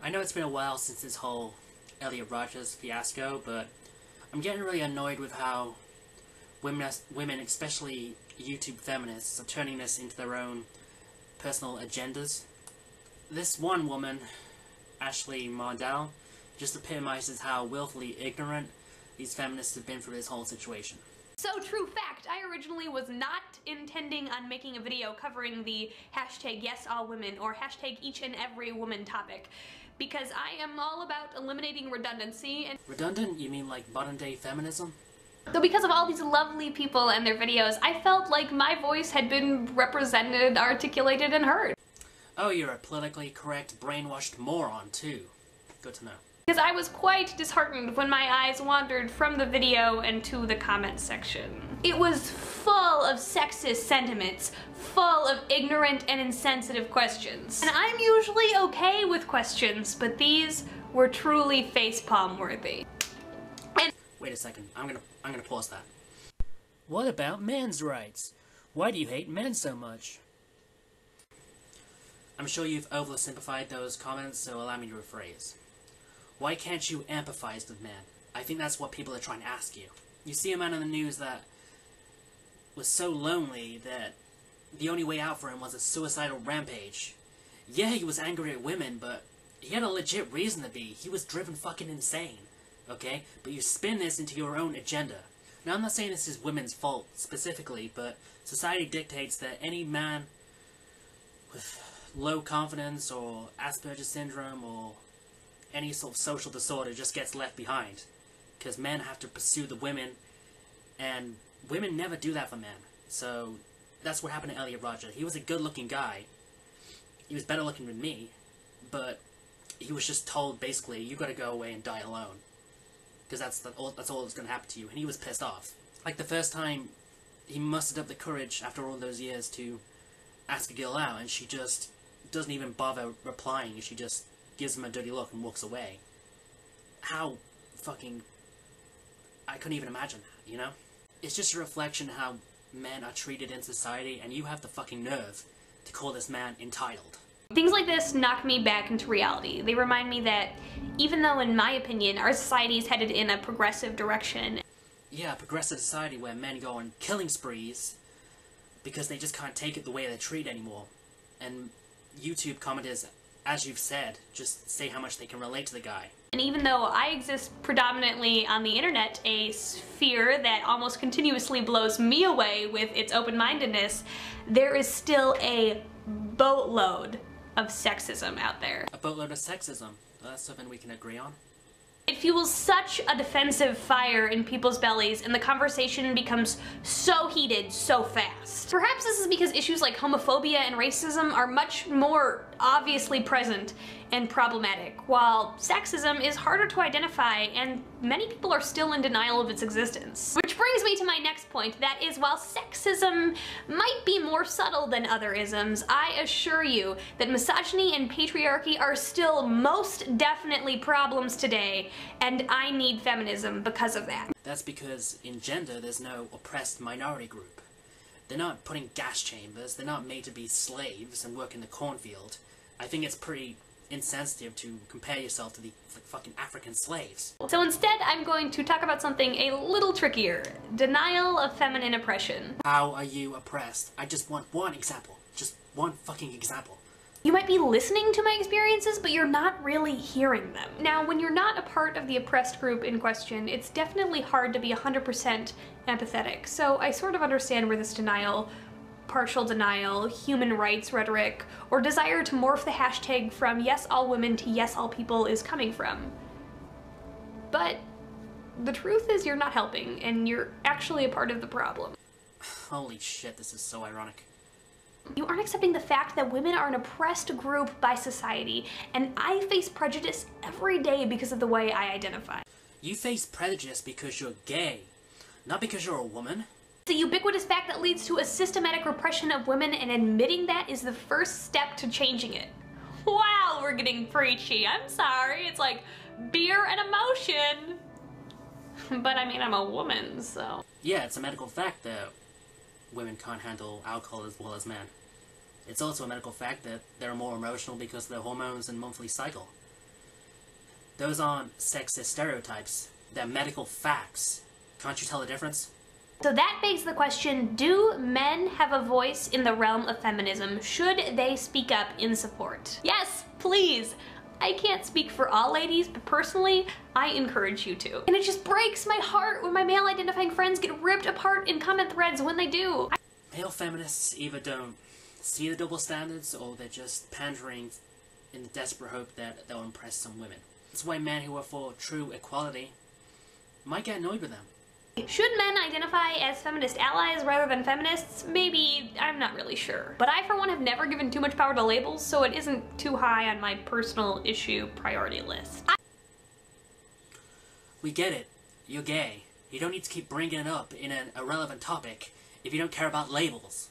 I know it's been a while since this whole Elliot Rogers fiasco, but I'm getting really annoyed with how women, especially YouTube feminists, are turning this into their own personal agendas. This one woman, Ashley Mardell, just epitomizes how willfully ignorant these feminists have been for this whole situation. So, true fact, I originally was not intending on making a video covering the hashtag #YesAllWomen or hashtag each and every woman topic, because I am all about eliminating redundancy. And redundant? You mean like modern day feminism? So because of all these lovely people and their videos, I felt like my voice had been represented, articulated, and heard. Oh, you're a politically correct, brainwashed moron, too. Good to know. Because I was quite disheartened when my eyes wandered from the video and to the comment section. It was full of sexist sentiments, full of ignorant and insensitive questions. And I'm usually okay with questions, but these were truly facepalm worthy. And wait a second, I'm gonna pause that. What about men's rights? Why do you hate men so much? I'm sure you've oversimplified those comments, so allow me to rephrase. Why can't you empathize with men? I think that's what people are trying to ask you. You see a man on the news that was so lonely that the only way out for him was a suicidal rampage. Yeah, he was angry at women, but he had a legit reason to be. He was driven fucking insane, okay? But you spin this into your own agenda. Now, I'm not saying this is women's fault specifically, but society dictates that any man with low confidence or Asperger's syndrome or any sort of social disorder just gets left behind, because men have to pursue the women, and women never do that for men. So that's what happened to Elliot Rogers. He was a good-looking guy. He was better looking than me, but he was just told basically, you gotta go away and die alone, because that's all that's gonna happen to you. And he was pissed off. Like the first time he mustered up the courage after all those years to ask a girl out, and she just doesn't even bother replying. She just gives him a dirty look and walks away. How fucking... I couldn't even imagine that, you know? It's just a reflection how men are treated in society, and you have the fucking nerve to call this man entitled. Things like this knock me back into reality. They remind me that even though, in my opinion, our society is headed in a progressive direction. Yeah, a progressive society where men go on killing sprees because they just can't take it the way they're treated anymore. And YouTube commenters, as you've said, just say how much they can relate to the guy. And even though I exist predominantly on the internet, a sphere that almost continuously blows me away with its open-mindedness, there is still a boatload of sexism out there. A boatload of sexism? That's something we can agree on. It fuels such a defensive fire in people's bellies, and the conversation becomes so heated so fast. Perhaps this is because issues like homophobia and racism are much more obviously present and problematic, while sexism is harder to identify and many people are still in denial of its existence. Which brings me to my next point, that is, while sexism might be more subtle than other isms, I assure you that misogyny and patriarchy are still most definitely problems today, and I need feminism because of that. That's because in gender there's no oppressed minority group. They're not put in gas chambers, they're not made to be slaves and work in the cornfield. I think it's pretty insensitive to compare yourself to the fucking African slaves. So instead, I'm going to talk about something a little trickier. Denial of feminine oppression. How are you oppressed? I just want one example. Just one fucking example. You might be listening to my experiences, but you're not really hearing them. Now, when you're not a part of the oppressed group in question, it's definitely hard to be 100% empathetic. So I sort of understand where this denial, partial denial, human rights rhetoric, or desire to morph the hashtag from #YesAllWomen to #YesAllPeople is coming from. But the truth is you're not helping, and you're actually a part of the problem. Holy shit, this is so ironic. You aren't accepting the fact that women are an oppressed group by society, and I face prejudice every day because of the way I identify. You face prejudice because you're gay, not because you're a woman. It's a ubiquitous fact that leads to a systematic repression of women, and admitting that is the first step to changing it. Wow, we're getting preachy. I'm sorry. It's like beer and emotion. But I mean, I'm a woman, so... Yeah, it's a medical fact that women can't handle alcohol as well as men. It's also a medical fact that they're more emotional because of their hormones and monthly cycle. Those aren't sexist stereotypes. They're medical facts. Can't you tell the difference? So that begs the question, do men have a voice in the realm of feminism? Should they speak up in support? Yes, please! I can't speak for all ladies, but personally, I encourage you to. And it just breaks my heart when my male identifying friends get ripped apart in comment threads when they do. Male feminists either don't see the double standards, or they're just pandering in the desperate hope that they'll impress some women. That's why men who are for true equality might get annoyed with them. Should men identify as feminist allies rather than feminists? Maybe, I'm not really sure. But I, for one, have never given too much power to labels, so it isn't too high on my personal issue priority list. We get it. You're gay. You don't need to keep bringing it up in an irrelevant topic if you don't care about labels.